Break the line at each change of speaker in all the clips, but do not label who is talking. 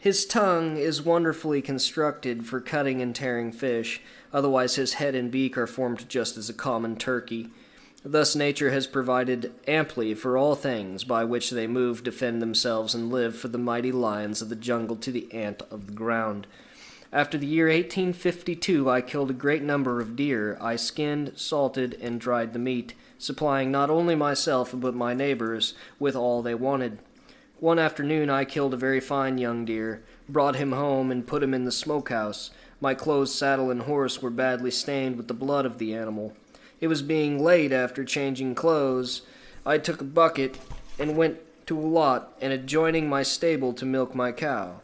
His tongue is wonderfully constructed for cutting and tearing fish, otherwise his head and beak are formed just as a common turkey. Thus nature has provided amply for all things by which they move, defend themselves, and live, for the mighty lions of the jungle to the ant of the ground. After the year 1852, I killed a great number of deer. I skinned, salted, and dried the meat, supplying not only myself but my neighbors with all they wanted. One afternoon I killed a very fine young deer, brought him home, and put him in the smokehouse. My clothes, saddle, and horse were badly stained with the blood of the animal. It was being late after changing clothes. I took a bucket and went to a lot and adjoining my stable to milk my cow.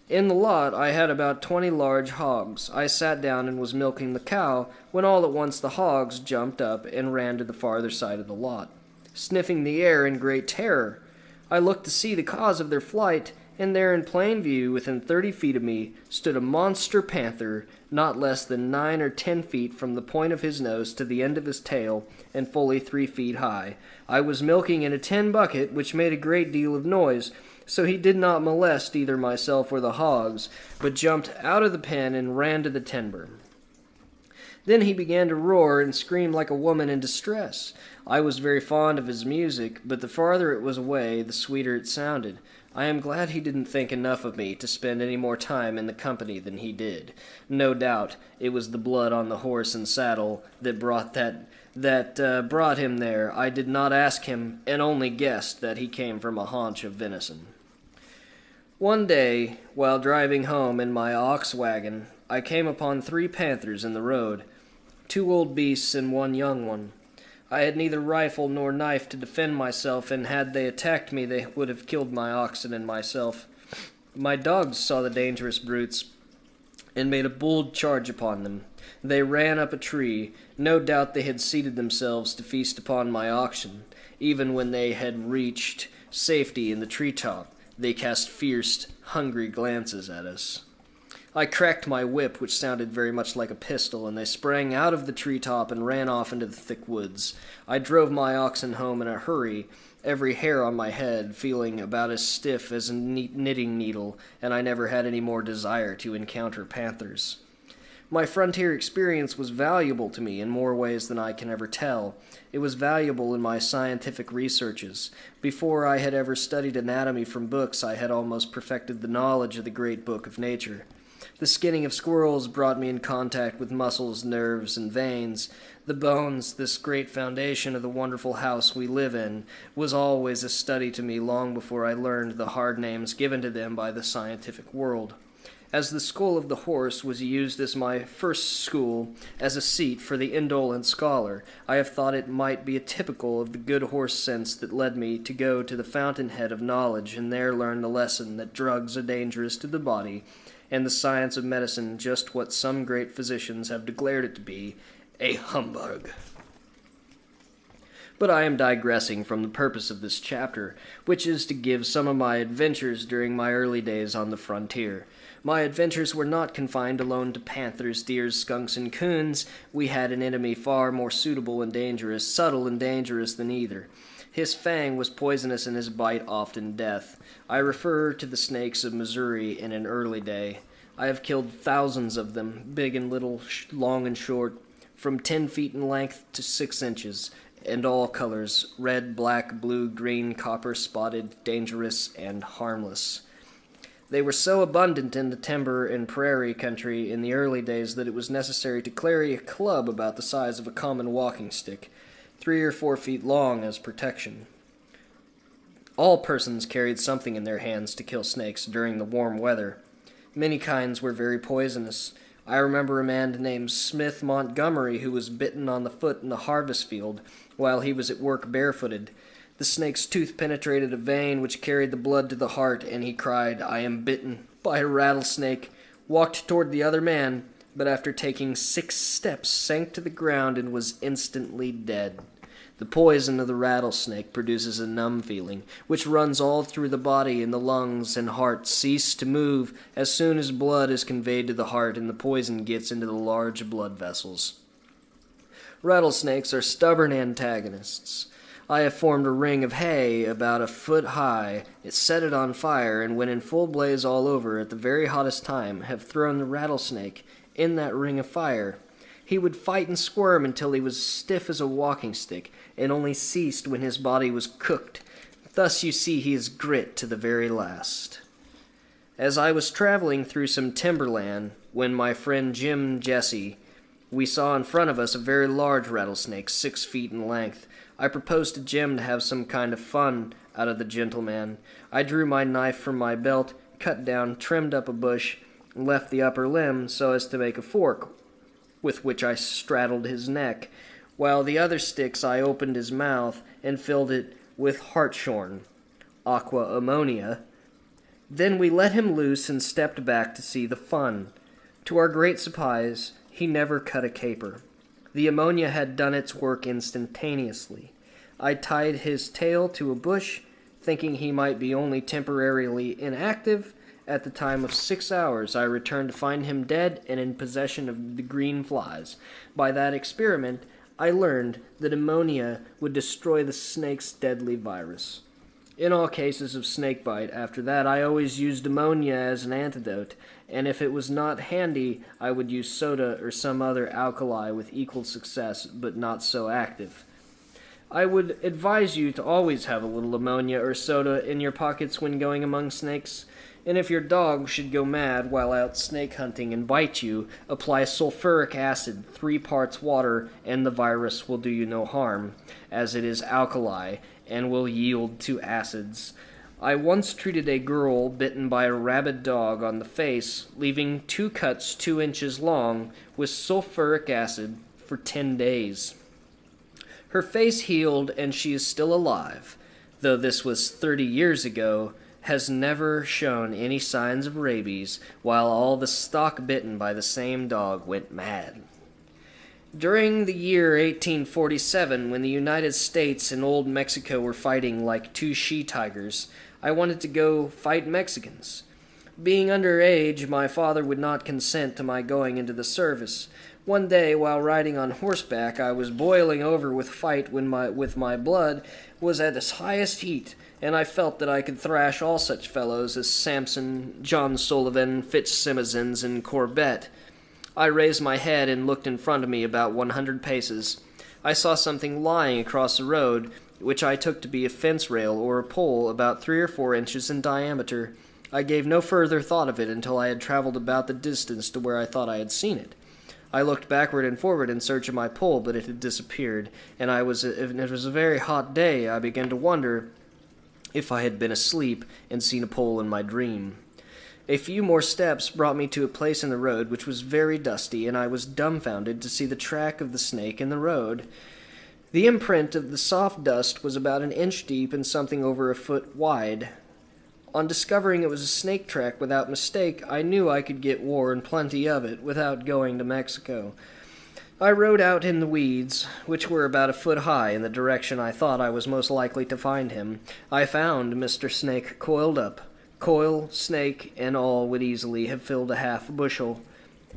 In the lot I had about 20 large hogs. I sat down and was milking the cow when all at once the hogs jumped up and ran to the farther side of the lot, sniffing the air in great terror. I looked to see the cause of their flight, and there in plain view, within 30 feet of me, stood a monster panther, not less than 9 or 10 feet from the point of his nose to the end of his tail, and fully 3 feet high. I was milking in a tin bucket, which made a great deal of noise, so he did not molest either myself or the hogs, but jumped out of the pen and ran to the timber. Then he began to roar and scream like a woman in distress. I was very fond of his music, but the farther it was away, the sweeter it sounded. I am glad he didn't think enough of me to spend any more time in the company than he did. No doubt it was the blood on the horse and saddle that brought him there. I did not ask him, and only guessed that he came from a haunch of venison. One day, while driving home in my ox wagon, I came upon 3 panthers in the road, 2 old beasts and 1 young one. I had neither rifle nor knife to defend myself, and had they attacked me, they would have killed my oxen and myself. My dogs saw the dangerous brutes and made a bold charge upon them. They ran up a tree. No doubt they had seated themselves to feast upon my oxen. Even when they had reached safety in the treetop, they cast fierce, hungry glances at us. I cracked my whip, which sounded very much like a pistol, and they sprang out of the treetop and ran off into the thick woods. I drove my oxen home in a hurry, every hair on my head feeling about as stiff as a knitting needle, and I never had any more desire to encounter panthers. My frontier experience was valuable to me in more ways than I can ever tell. It was valuable in my scientific researches. Before I had ever studied anatomy from books, I had almost perfected the knowledge of the great book of nature. The skinning of squirrels brought me in contact with muscles, nerves, and veins. The bones, this great foundation of the wonderful house we live in, was always a study to me long before I learned the hard names given to them by the scientific world. As the skull of the horse was used as my first school as a seat for the indolent scholar, I have thought it might be typical of the good horse sense that led me to go to the fountainhead of knowledge and there learn the lesson that drugs are dangerous to the body, and the science of medicine just what some great physicians have declared it to be, a humbug. But I am digressing from the purpose of this chapter, which is to give some of my adventures during my early days on the frontier. My adventures were not confined alone to panthers, deers, skunks, and coons. We had an enemy far more suitable and dangerous, subtle and dangerous than either. His fang was poisonous and his bite often death. I refer to the snakes of Missouri in an early day. I have killed thousands of them, big and little, long and short, from 10 feet in length to 6 inches, and all colors, red, black, blue, green, copper, spotted, dangerous, and harmless. They were so abundant in the timber and prairie country in the early days that it was necessary to carry a club about the size of a common walking stick, 3 or 4 feet long, as protection. All persons carried something in their hands to kill snakes during the warm weather. Many kinds were very poisonous. I remember a man named Smith Montgomery who was bitten on the foot in the harvest field while he was at work barefooted. The snake's tooth penetrated a vein which carried the blood to the heart, and he cried, "I am bitten by a rattlesnake," walked toward the other man, but after taking 6 steps sank to the ground and was instantly dead. The poison of the rattlesnake produces a numb feeling, which runs all through the body, and the lungs and heart cease to move as soon as blood is conveyed to the heart and the poison gets into the large blood vessels. Rattlesnakes are stubborn antagonists. I have formed a ring of hay about a foot high, set it on fire, and when in full blaze all over at the very hottest time, have thrown the rattlesnake in that ring of fire. He would fight and squirm until he was stiff as a walking stick, and only ceased when his body was cooked. Thus you see he is grit to the very last. As I was traveling through some timberland, when my friend Jim Jesse, we saw in front of us a very large rattlesnake, 6 feet in length. I proposed to Jim to have some kind of fun out of the gentleman. I drew my knife from my belt, cut down, trimmed up a bush, and left the upper limb so as to make a fork, with which I straddled his neck, while the other sticks I opened his mouth and filled it with hartshorn, aqua ammonia. Then we let him loose and stepped back to see the fun. To our great surprise, he never cut a caper. The ammonia had done its work instantaneously. I tied his tail to a bush, thinking he might be only temporarily inactive. At the time of 6 hours, I returned to find him dead and in possession of the green flies. By that experiment, I learned that ammonia would destroy the snake's deadly virus. In all cases of snakebite, after that, I always used ammonia as an antidote, and if it was not handy, I would use soda or some other alkali with equal success, but not so active. I would advise you to always have a little ammonia or soda in your pockets when going among snakes, and if your dog should go mad while out snake hunting and bite you, apply sulfuric acid, 3 parts water, and the virus will do you no harm, as it is alkali, and will yield to acids. I once treated a girl bitten by a rabid dog on the face, leaving 2 cuts 2 inches long, with sulfuric acid for 10 days. Her face healed, and she is still alive, though this was 30 years ago, has never shown any signs of rabies, while all the stock bitten by the same dog went mad. During the year 1847, when the United States and Old Mexico were fighting like 2 she-tigers, I wanted to go fight Mexicans. Being underage, my father would not consent to my going into the service. One day, while riding on horseback, I was boiling over with fright when my blood was at its highest heat, and I felt that I could thrash all such fellows as Samson, John Sullivan, Fitzsimmons, and Corbett. I raised my head and looked in front of me about 100 paces. I saw something lying across the road, which I took to be a fence rail or a pole about 3 or 4 inches in diameter. I gave no further thought of it until I had traveled about the distance to where I thought I had seen it. I looked backward and forward in search of my pole, but it had disappeared, and it was a very hot day. I began to wonder if I had been asleep and seen a pole in my dream. A few more steps brought me to a place in the road which was very dusty, and I was dumbfounded to see the track of the snake in the road. The imprint of the soft dust was about 1 inch deep and something over a foot wide. On discovering it was a snake track without mistake, I knew I could get war and plenty of it without going to Mexico. I rode out in the weeds, which were about a foot high in the direction I thought I was most likely to find him. I found Mr. Snake coiled up. Coil, snake, and all would easily have filled a half bushel.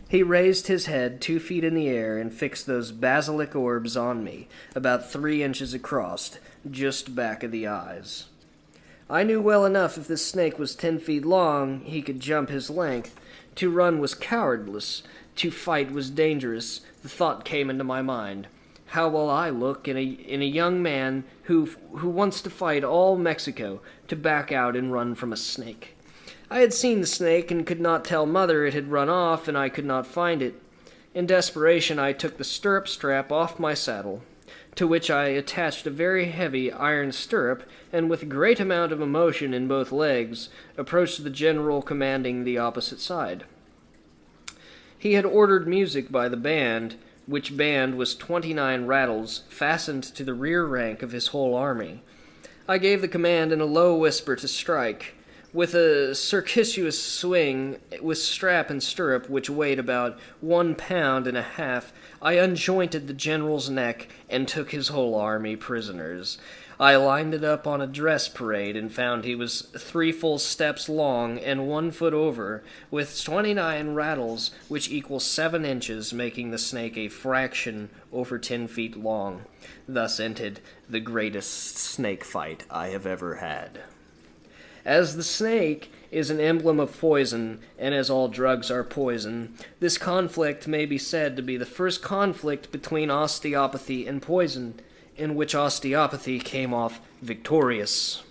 He raised his head 2 feet in the air and fixed those basilic orbs on me, about 3 inches across, just back of the eyes. I knew well enough if this snake was 10 feet long, he could jump his length. To run was cowardless. To fight was dangerous. The thought came into my mind. How will I look in a young man who wants to fight all Mexico to back out and run from a snake? I had seen the snake and could not tell Mother it had run off, and I could not find it. In desperation, I took the stirrup strap off my saddle, to which I attached a very heavy iron stirrup, and with a great amount of emotion in both legs, approached the general commanding the opposite side. He had ordered music by the band, which band was 29 rattles fastened to the rear rank of his whole army. I gave the command in a low whisper to strike. With a circuitous swing, with strap and stirrup, which weighed about 1.5 pounds, I unjointed the general's neck and took his whole army prisoners. I lined it up on a dress parade and found he was 3 full steps long and 1 foot over, with 29 rattles, which equals 7 inches, making the snake a fraction over 10 feet long. Thus ended the greatest snake fight I have ever had. As the snake is an emblem of poison, and as all drugs are poison, this conflict may be said to be the first conflict between osteopathy and poison, in which osteopathy came off victorious.